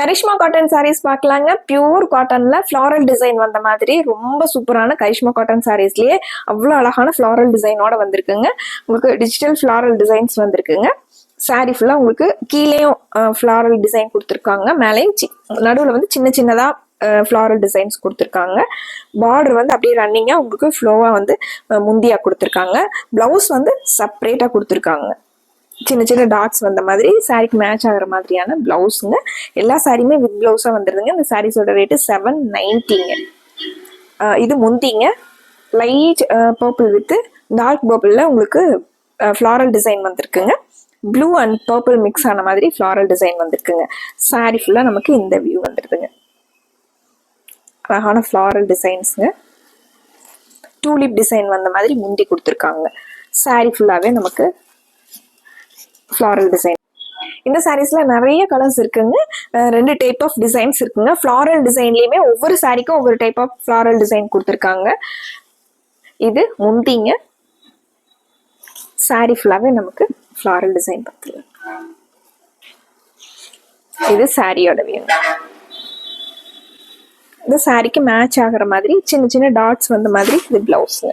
Karishma cotton saris பார்க்கலாங்க. Pure காட்டன்ல floral design வந்த மாதிரி ரொம்ப சூப்பரான கரிஷ்மா காட்டன் சாரீஸ்லயே அவ்வளோ அழகான ஃப்ளாரல் டிசைனோட வந்திருக்குங்க. உங்களுக்கு டிஜிட்டல் ஃப்ளாரல் டிசைன்ஸ் வந்திருக்குங்க. சாரீ ஃபுல்லா உங்களுக்கு கீழேயும் ஃப்ளாரல் டிசைன் கொடுத்துருக்காங்க, மேலேயும் நடுவில் வந்து சின்ன சின்னதா ஃப்ளாரல் டிசைன்ஸ் கொடுத்துருக்காங்க. பார்டர் வந்து அப்படியே ரன்னிங்கா உங்களுக்கு ஃப்ளோவா வந்து முந்தியா கொடுத்துருக்காங்க. பிளவுஸ் வந்து செப்பரேட்டா கொடுத்துருக்காங்க. சின்ன சின்ன டாட்ஸ் வந்த மாதிரி சாரிக்கு மேட்ச் ஆகிற மாதிரியான பிளவுஸுங்க. எல்லா சாரியுமே வித் பிளவுஸாக வந்துருதுங்க. இந்த சாரீஸோட ரேட்டு 790ங்க. இது முந்திங்க லைட் பர்பிள் வித் டார்க் பர்பிளில் உங்களுக்கு ஃப்ளாரல் டிசைன் வந்திருக்குங்க. ப்ளூ அண்ட் பர்பிள் மிக்ஸ் ஆன மாதிரி ஃப்ளாரல் டிசைன் வந்திருக்குங்க. சாரி ஃபுல்லாக நமக்கு இந்த வியூ வந்துடுதுங்க. அழகான ஃப்ளாரல் டிசைன்ஸுங்க. டூலிப் டிசைன் வந்த மாதிரி முந்தி கொடுத்துருக்காங்க. சாரி ஃபுல்லாகவே நமக்கு ஃப்ளாரல் டிசைன். இந்த சாரீஸ்ல நிறைய கலர்ஸ் இருக்குங்க. 2 டைப் ஆஃப் டிசைன்ஸ் இருக்குங்க. ஃப்ளாரல் டிசைன்லயுமே ஒவ்வொரு சாரிக்கும் ஒவ்வொரு டைப் ஆஃப் ஃப்ளாரல் டிசைன் கொடுத்துருக்காங்க. இது முந்திங்க. சாரி ஃபுல்லாவே நமக்கு ஃப்ளாரல் டிசைன் பார்த்துக்கலாம். இது சாரியோட வியூ. இந்த சாரிக்கு மேட்ச் ஆகிற மாதிரி சின்ன சின்ன டாட்ஸ் வந்த மாதிரி இது பிளவுஸ்ங்க.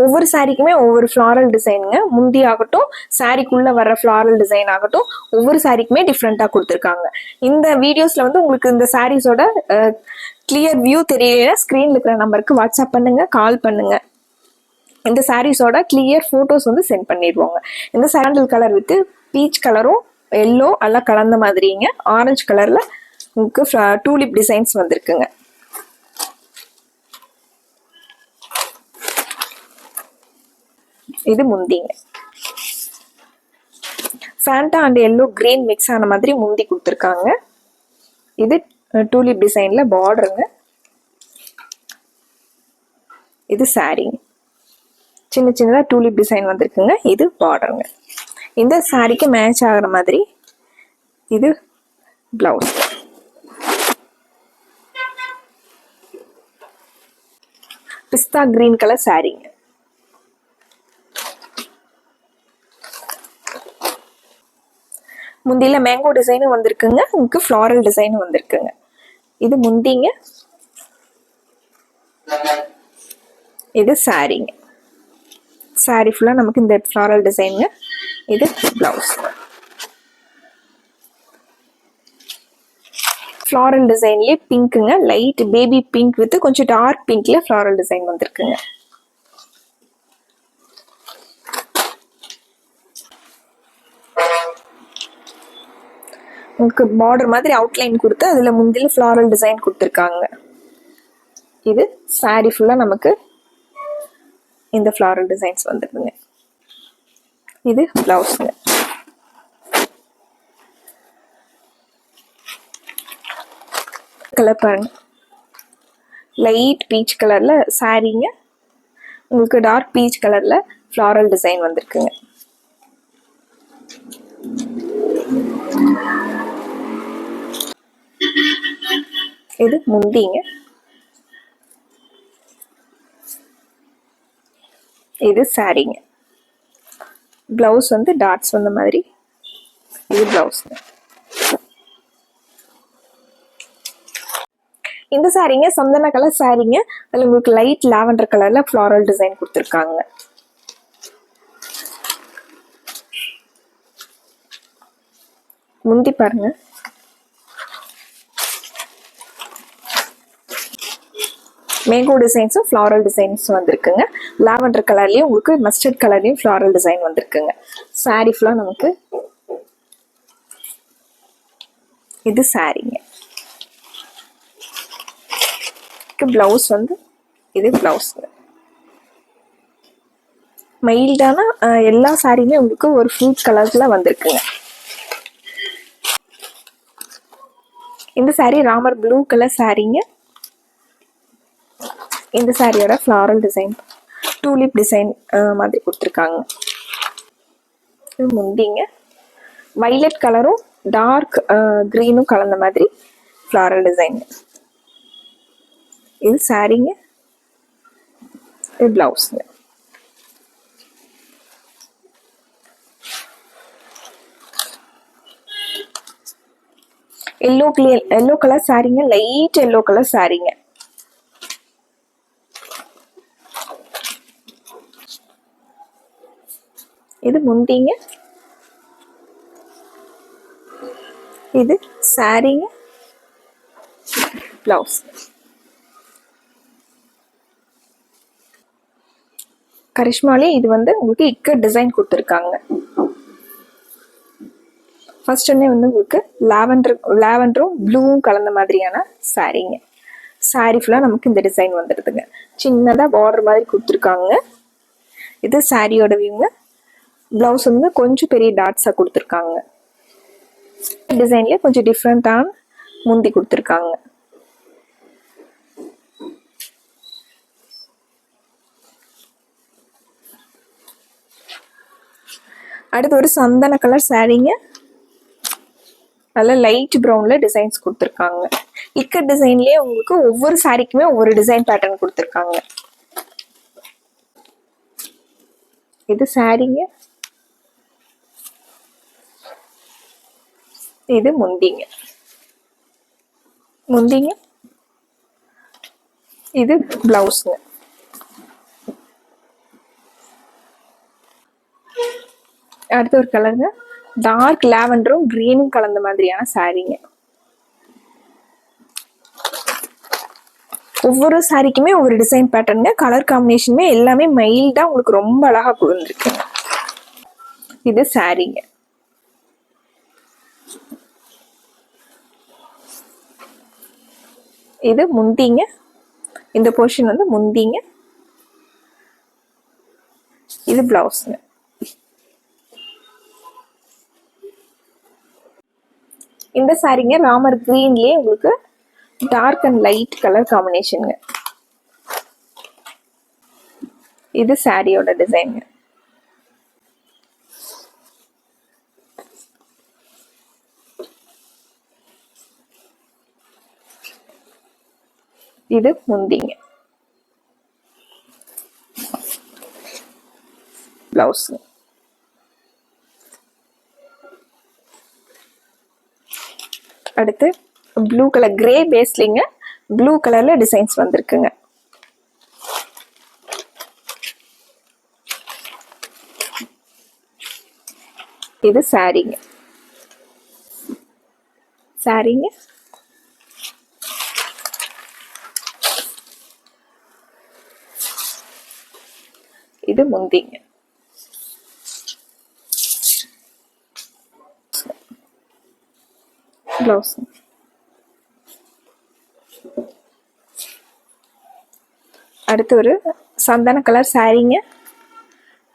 ஒவ்வொரு சாரிக்குமே ஒவ்வொரு ஃப்ளாரல் டிசைனுங்க. முந்தி ஆகட்டும், சாரிக்குள்ள வர ஃப்ளாரல் டிசைன் ஆகட்டும், ஒவ்வொரு சாரிக்குமே டிஃப்ரெண்டா கொடுத்துருக்காங்க. இந்த வீடியோஸ்ல வந்து உங்களுக்கு இந்த சாரீஸோட கிளியர் வியூ தெரியல, ஸ்கிரீன்ல இருக்கிற நம்பருக்கு வாட்ஸ்அப் பண்ணுங்க, கால் பண்ணுங்க. இந்த சாரீஸோட கிளியர் போட்டோஸ் வந்து சென்ட் பண்ணிடுவாங்க. இந்த சாண்டல் கலர் வித் பீச் கலரும் எல்லோ எல்லாம் கலந்த மாதிரிங்க. ஆரஞ்சு கலர்ல உங்களுக்கு டூலிப் டிசைன்ஸ் வந்திருக்குங்க. இது முந்திங்க. Fanta and yellow green mix ஆன மாதிரி முந்தி கொடுத்துருக்காங்க. இது டூலிப் டிசைன்ல பார்டருங்க. இது சாரிங்க. சின்ன சின்னதா டூலிப் டிசைன் வந்திருக்குங்க. இது பார்டருங்க. இந்த சாரிக்கு மேட்ச் ஆகிற மாதிரி இது பிளவுஸ். பிஸ்தா கிரீன் கலர் சாரிங்க. முந்தியில மேங்கோ டிசைனும் வந்திருக்குங்க. உங்களுக்கு ஃப்ளாரல் டிசைனும் வந்திருக்குங்க. இது முந்திங்க. இது சாரிங்க. சாரி ஃபுல்லா நமக்கு இந்த ஃப்ளாரல் டிசைனுங்க. இது பிளவுஸ். ஃப்ளாரல் டிசைன்லயே பிங்க்குங்க. லைட் பேபி பிங்க் வித் கொஞ்சம் டார்க் பிங்க்ல ஃப்ளாரல் டிசைன் வந்திருக்குங்க. உங்களுக்கு பார்டர் மாதிரி அவுட்லைன் கொடுத்து அதுல முந்தில ஃப்ளாரல் டிசைன் கொடுத்துருக்காங்க. இது சாரி ஃபுல்லா நமக்கு இந்த ஃப்ளாரல் டிசைன்ஸ் வந்துருக்குங்க. இது பிளவுஸ்ங்க. கலர் பாருங்க. லைட் பீச் கலர்ல சாரிங்க. உங்களுக்கு டார்க் பீச் கலர்ல ஃப்ளாரல் டிசைன் வந்திருக்குங்க. இது முந்திங்க. இது சாரிங்க. பிளவுஸ் வந்து டாட்ஸ் வந்த மாதிரி இது பிளவுஸ்ங்க. இந்த சாரிங்க சந்தன கலர் சாரிங்க. அதுல உங்களுக்கு லைட் லாவெண்டர் கலர்ல ஃப்ளாரல் டிசைன் கொடுத்துருக்காங்க. முந்தி பாருங்க. மேங்கோ டிசைன்ஸும் ஃப்ளாரல் டிசைன்ஸும் வந்திருக்குங்க. லாவெண்டர் கலர்லயும் உங்களுக்கு மஸ்டர்ட் கலர்லயும் ஃப்ளாரல் டிசைன் வந்திருக்குங்க. சாரி ஃபுல்லா நமக்கு இது சாரிங்க. பிளவுஸ் வந்து இது பிளவுஸ்ங்க. மைல்டான எல்லா சாரியுமே உங்களுக்கு ஒரு ஃப்ரூட் கலர்ல வந்திருக்குங்க. இந்த சாரி ராமர் ப்ளூ கலர் சாரிங்க. இந்த சாரியோட ஃப்ளாரல் டிசைன் டூலிப் டிசைன் மாதிரி கொடுத்துருக்காங்க. இது முந்திங்க. வைலட் கலரும் டார்க் கிரீனும் கலந்த மாதிரி ஃப்ளாரல் டிசைன். இது சாரிங்க. இது பிளவுஸ்ங்க. எல்லோ கலர் சாரீங்க, லைட் எல்லோ கலர் சாரீங்க. இது முந்திங்க, இது சாரீங்க, பிளவுஸ். கரிஷ்மாலே இது வந்து உங்களுக்கு இக்கட் டிசைன் கொடுத்துருக்காங்க. ஃபர்ஸ்ட் ஒன்னே வந்து உங்களுக்கு லாவெண்டரும் ப்ளூவும் கலந்த மாதிரியான சாரீங்க. சாரீ ஃபுல்லாக நமக்கு இந்த டிசைன் வந்துடுதுங்க. சின்னதாக பார்டர் மாதிரி கொடுத்துருக்காங்க. இது சாரியோட வியூங்க. ப்ளவுஸ் வந்து கொஞ்சம் பெரிய டாட்ஸாக கொடுத்துருக்காங்க. டிசைன்லேயே கொஞ்சம் டிஃப்ரெண்ட்டான முந்தி கொடுத்துருக்காங்க. அடுத்து ஒரு சந்தன கலர் சாரீங்க. நல்ல லைட் ப்ரௌன்ல டிசைன்ஸ் கொடுத்துருக்காங்க. இக்கட் டிசைன்லயே உங்களுக்கு ஒவ்வொரு சாரிக்குமே ஒவ்வொரு டிசைன் பேட்டர்ன் கொடுத்துருக்காங்க. இது சாரீங்க, இது முந்திங்க. இது பிளவுஸ்ங்க. அடுத்த ஒரு கலருங்க, டார்க் லாவெண்டரும் கிரீனும் கலந்த மாதிரியான சாரீங்க. ஒவ்வொரு சாரிக்குமே ஒவ்வொரு டிசைன் பேட்டர்னுங்க. கலர் காம்பினேஷனுமே எல்லாமே மைல்டா உங்களுக்கு ரொம்ப அழகா கொடுத்துருக்கு. இது சாரீங்க. இது முந்திங்க. இந்த போர்ஷன் வந்து முந்திங்க. இது பிளவுஸ்ங்க. இந்த சாரீங்க ராமர் கிரீன்லயே உங்களுக்கு டார்க் அண்ட் லைட் கலர் காம்பினேஷனுங்க. இது சாரியோட டிசைனுங்க. இது முந்திங்க. பிளவுஸ். அடுத்து ப்ளூ கலர் கிரே பேஸ்லிங்க ப்ளூ கலர்ல டிசைன்ஸ் வந்திருக்குங்க. இது சாரீங்க. இது முந்திங்க. பிளவுஸ். அடுத்து ஒரு சந்தன கலர் சாரீங்க.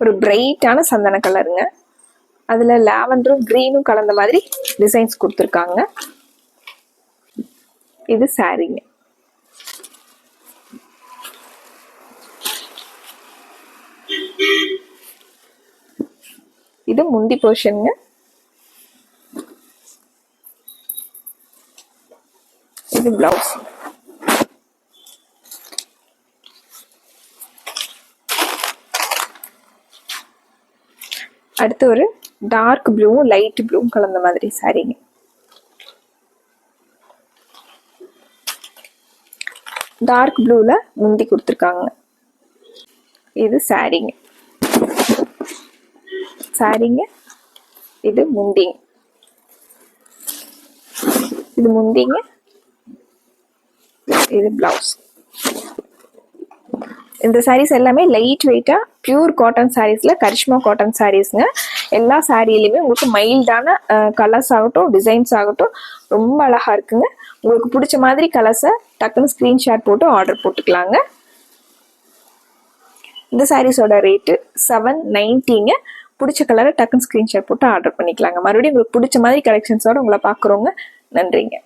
ஒரு பிரைட்டான சந்தன கலருங்க. அதுல லாவெண்டரும் கிரீனும் கலந்த மாதிரி டிசைன்ஸ் கொடுத்துருக்காங்க. இது சாரீங்க. இது முந்தி போர்ஷனுங்க. இது பிளவுஸ். அடுத்து ஒரு டார்க் ப்ளூவும் லைட் ப்ளூவும் கலந்த மாதிரி சாரீங்க. டார்க் ப்ளூல முந்தி கொடுத்துருக்காங்க. இது சாரீங்க. இது முந்திங்க. இது முந்திங்க. இது பிளவுஸ். இந்த சாரீஸ் எல்லாமே லைட் வெயிட்டா பியூர் காட்டன் சாரீஸ்ல கரிஷ்மா காட்டன் சாரீஸ்ங்க. எல்லா சாரியிலுமே உங்களுக்கு மைல்டான கலர்ஸ் ஆகட்டும் டிசைன்ஸ் ஆகட்டும் ரொம்ப அழகா இருக்குங்க. உங்களுக்கு பிடிச்ச மாதிரி கலர்ஸை டக்குன்னு ஸ்கிரீன்ஷாட் போட்டு ஆர்டர் போட்டுக்கலாங்க. இந்த சாரீஸோட ரேட்டு 790ங்க. பிடிச்ச கலரை டக்குன்னு ஸ்கிரீன்ஷாட் போட்டு ஆர்டர் பண்ணிக்கலாங்க. மறுபடியும் உங்களுக்கு பிடிச்ச மாதிரி கலெக்ஷன்ஸோட உங்களை பார்க்குறோங்க. நன்றிங்க.